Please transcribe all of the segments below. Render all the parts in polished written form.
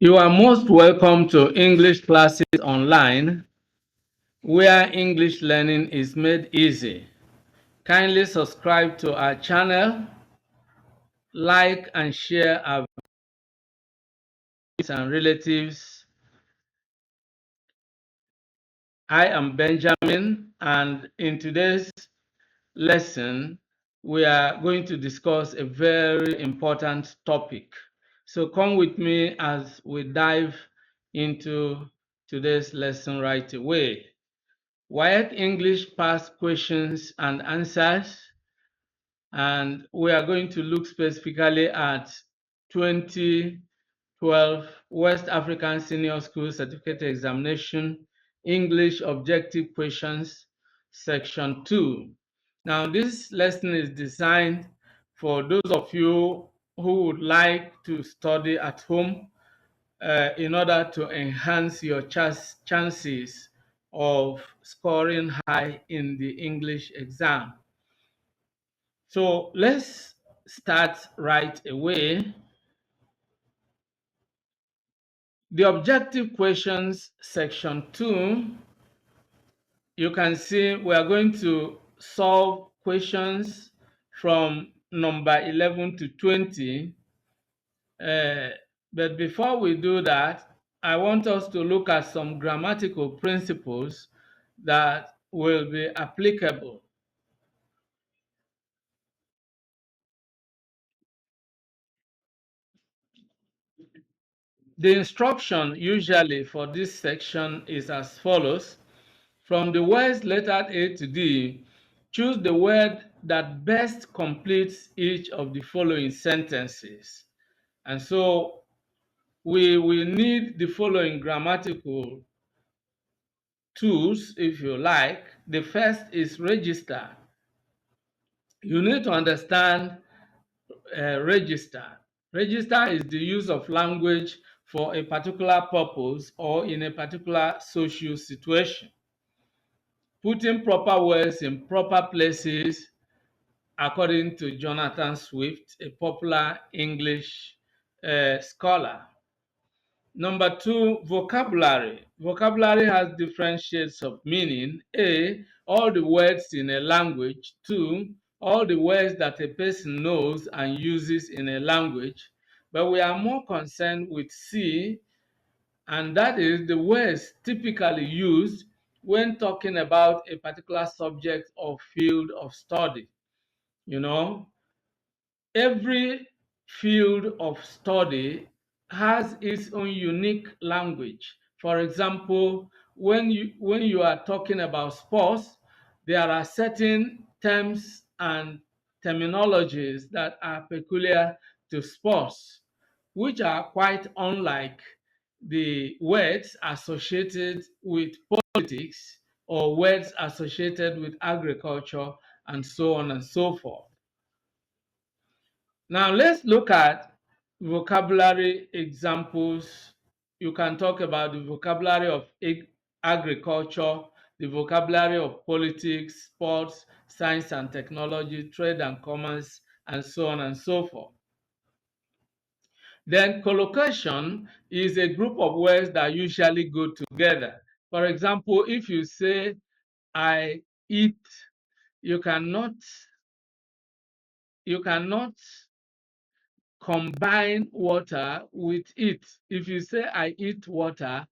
You are most welcome to English classes online, where English learning is made easy. Kindly subscribe to our channel, like and share our videos and relatives. I am Benjamin, and in today's lesson, we are going to discuss a very important topic. So come with me as we dive into today's lesson right away. Waec English past questions and answers, and we are going to look specifically at 2012 West African Senior School Certificate Examination English Objective Questions, Section 2. Now, this lesson is designed for those of you who would like to study at home in order to enhance your chances of scoring high in the English exam. So let's start right away. The objective questions, section 2, you can see we are going to solve questions from number 11 to 20. But before we do that, I want us to look at some grammatical principles that will be applicable. The instruction usually for this section is as follows. From the words lettered A to D, choose the word that best completes each of the following sentences. And so we will need the following grammatical tools, if you like. The first is register. You need to understand register. Register is the use of language for a particular purpose or in a particular social situation. Putting proper words in proper places, according to Jonathan Swift, a popular English scholar. Number 2, vocabulary. Vocabulary has different shades of meaning. A, all the words in a language. 2, all the words that a person knows and uses in a language. But we are more concerned with C, and that is the words typically used when talking about a particular subject or field of study. You know, every field of study has its own unique language. For example, when you are talking about sports, there are certain terms and terminologies that are peculiar to sports, which are quite unlike the words associated with politics or words associated with agriculture and so on and so forth. Now let's look at vocabulary examples. You can talk about the vocabulary of agriculture, the vocabulary of politics, sports, science and technology, trade and commerce, and so on and so forth. Then collocation is a group of words that usually go together. For example, if you say, I eat, you cannot combine water with it. If you say I eat water,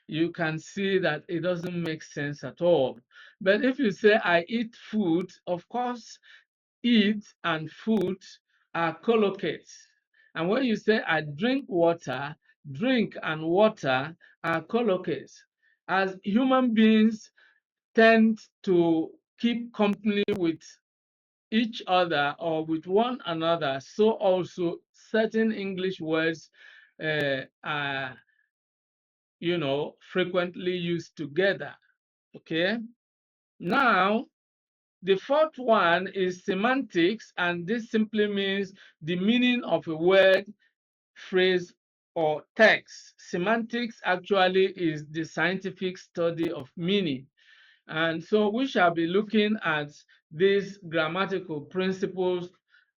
you can see that it doesn't make sense at all. But if you say I eat food, of course, eat and food are collocates. And when you say I drink water, drink and water are collocates. As human beings tend to keep company with each other or with one another, so also certain English words are, frequently used together. Okay. Now, the fourth one is semantics, and this simply means the meaning of a word, phrase, or text. Semantics actually is the scientific study of meaning. And so we shall be looking at these grammatical principles,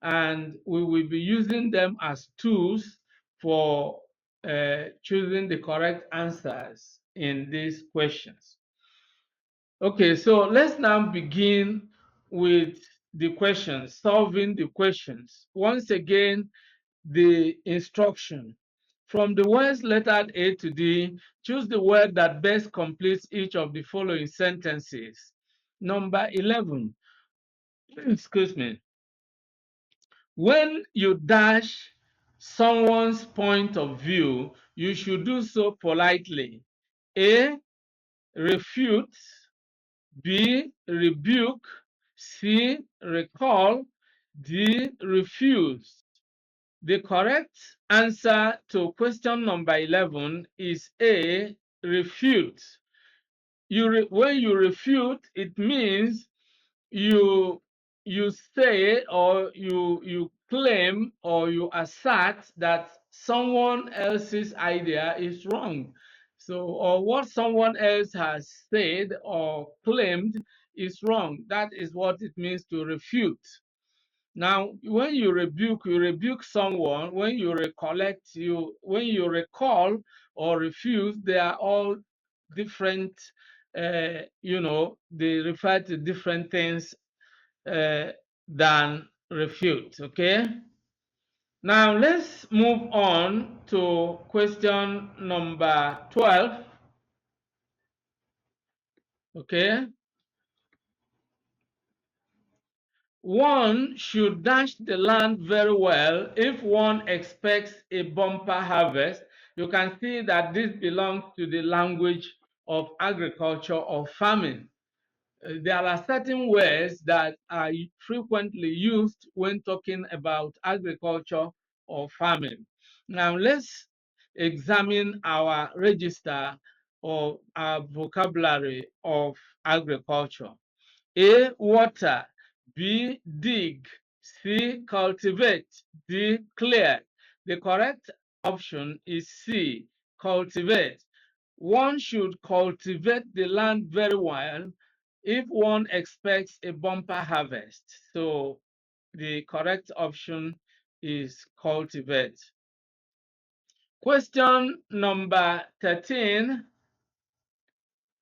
and we will be using them as tools for choosing the correct answers in these questions. Okay, so let's now begin with the questions, solving the questions. Once again, the instruction. From the words lettered A to D, choose the word that best completes each of the following sentences. Number 11, excuse me. When you dash someone's point of view, you should do so politely. A, refute. B, rebuke. C, recall. D, refuse. The correct answer to question number 11 is A, refute. When you refute, it means you say, or you claim, or you assert that someone else's idea is wrong. So, or what someone else has said or claimed is wrong. That is what it means to refute. Now, when you rebuke someone. When you recollect, when you recall or refuse, they are all different. They refer to different things than refute. Okay. Now let's move on to question number 12. Okay. One should dash the land very well if one expects a bumper harvest. You can see that this belongs to the language of agriculture or farming. There are certain words that are frequently used when talking about agriculture or farming. Now let's examine our register or our vocabulary of agriculture. A, water. B, dig. C, cultivate. D, clear. The correct option is C, cultivate. One should cultivate the land very well if one expects a bumper harvest. So the correct option is cultivate. Question number 13.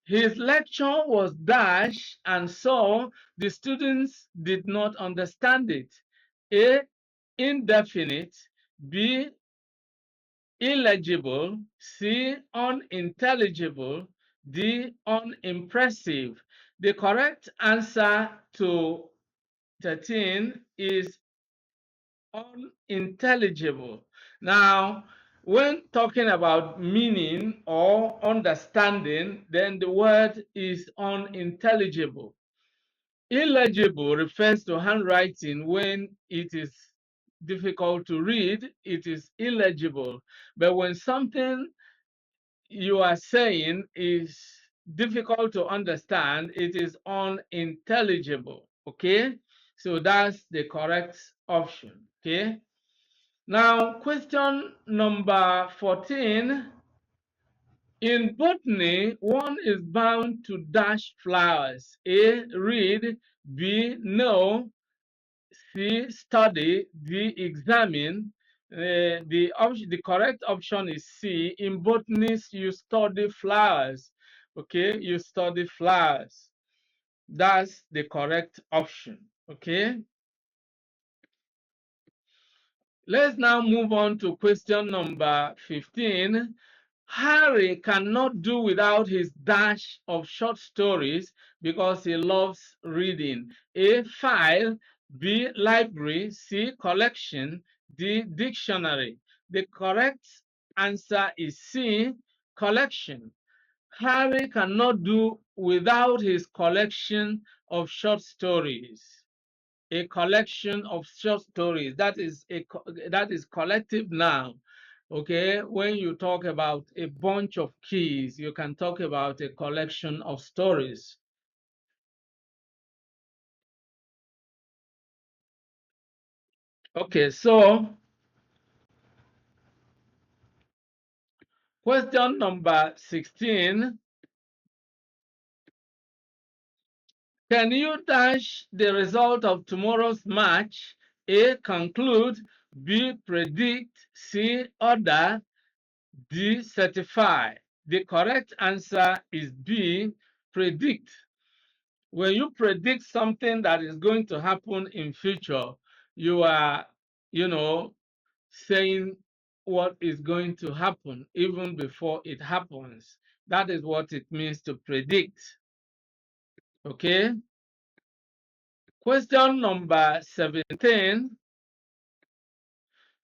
His lecture was dash, and so the students did not understand it. A, indefinite. B, illegible. C, unintelligible. D, unimpressive. The correct answer to 13 is unintelligible. Now, when talking about meaning or understanding, then the word is unintelligible. Illegible refers to handwriting. When it is difficult to read, it is illegible. But when something you are saying is difficult to understand, it is unintelligible. Okay, so that's the correct option. Okay, now question number 14. In botany, one is bound to dash flowers. A, read. B, know. C, study. D, examine. The correct option is C. In botany, you study flowers. Okay, you study flowers. That's the correct option. Okay. Let's now move on to question number 15. Harry cannot do without his dash of short stories because he loves reading. A, file. B, library. C, collection. D, dictionary. The correct answer is C, collection. Harry cannot do without his collection of short stories. A collection of short stories. That is collective noun. Okay, when you talk about a bunch of keys, you can talk about a collection of stories. Okay, so question number 16. Can you dash the result of tomorrow's match? A, conclude. B, predict. C, order. D, certify. The correct answer is B, predict. When you predict something that is going to happen in future, you are, saying what is going to happen even before it happens. That is what it means to predict. Okay? Question number 17.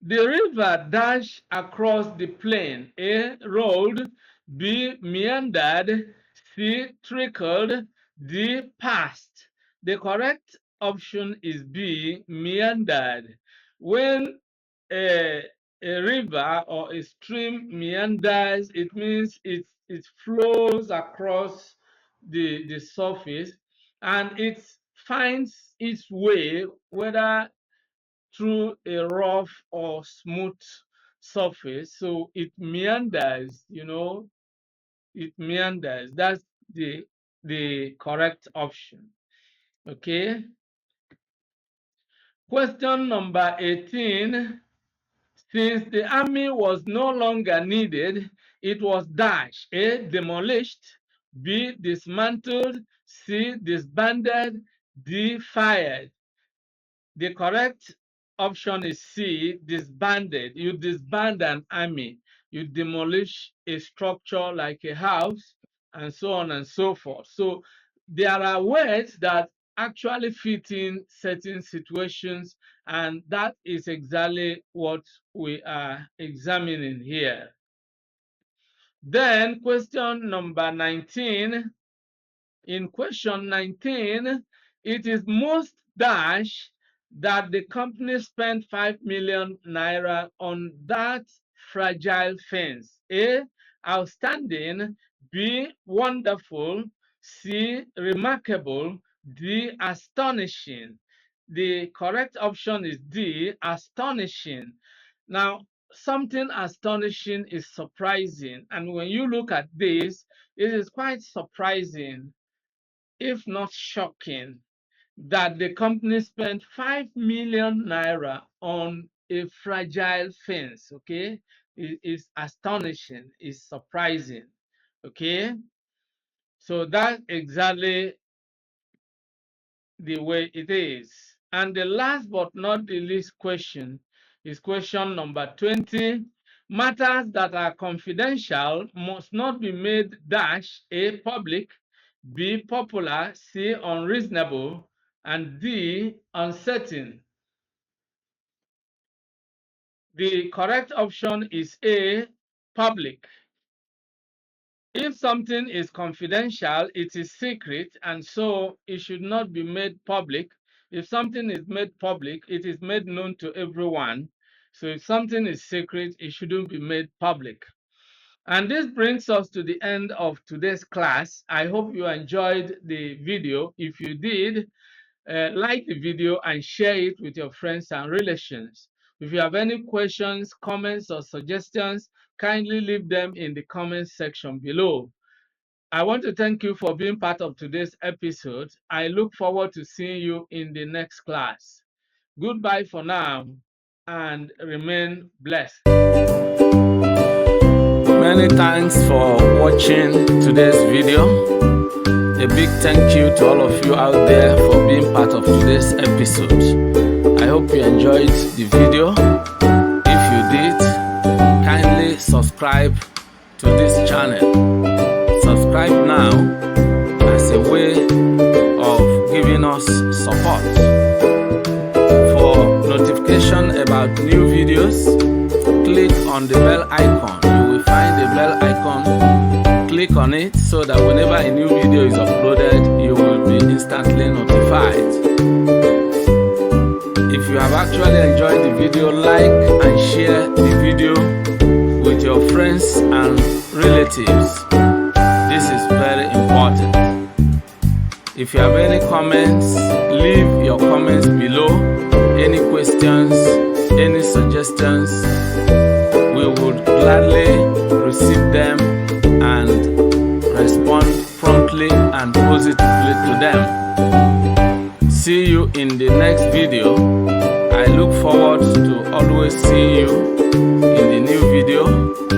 The river dashed across the plain. A, rolled. B, meandered. C, trickled. D, passed. The correct option is B, meandered. When a, a river or a stream meanders, it means it flows across the surface, and it finds its way, whether through a rough or smooth surface. So it meanders, it meanders. That's the correct option. Okay. Question number 18. Since the army was no longer needed, it was dash. A, demolished. B, dismantled. C, disbanded. D, fired. The correct option is C, disbanded. You disband an army. You demolish a structure like a house, and so on and so forth. So there are words that actually fit in certain situations, and that is exactly what we are examining here. Then question number 19. In question 19, it is most dash that the company spent 5 million naira on that fragile fence. A, outstanding. B, wonderful. C, remarkable. D, astonishing. The correct option is D, astonishing. Now, something astonishing is surprising, and when you look at this, it is quite surprising, if not shocking, that the company spent 5 million naira on a fragile fence. Okay, it is astonishing, it's surprising. Okay, so that's exactly the way it is. And the last but not the least question is question number 20. Matters that are confidential must not be made dash. A, public. B, popular. C, unreasonable. And D, uncertain. The correct option is A, public. If something is confidential, it is secret, and so it should not be made public. If something is made public, it is made known to everyone. So if something is secret, it shouldn't be made public. And this brings us to the end of today's class. I hope you enjoyed the video. If you did, like the video and share it with your friends and relations. If you have any questions, comments, or suggestions, kindly leave them in the comments section below. I want to thank you for being part of today's episode. I look forward to seeing you in the next class. Goodbye for now, and remain blessed. Many thanks for watching today's video. A big thank you to all of you out there for being part of today's episode. I hope you enjoyed the video. If you did, kindly subscribe to this channel. Subscribe now as a way of giving us support. For notification about new videos, click on the bell icon. You will find the bell icon. Click on it so that whenever a new video is uploaded, you will be instantly notified. If you have actually enjoyed the video, like and share the video with your friends and relatives. This is very important. If you have any comments, leave your comments below. Any questions, any suggestions, we would gladly receive them and respond promptly and positively to them. See you in the next video. I look forward to always seeing you in the new video.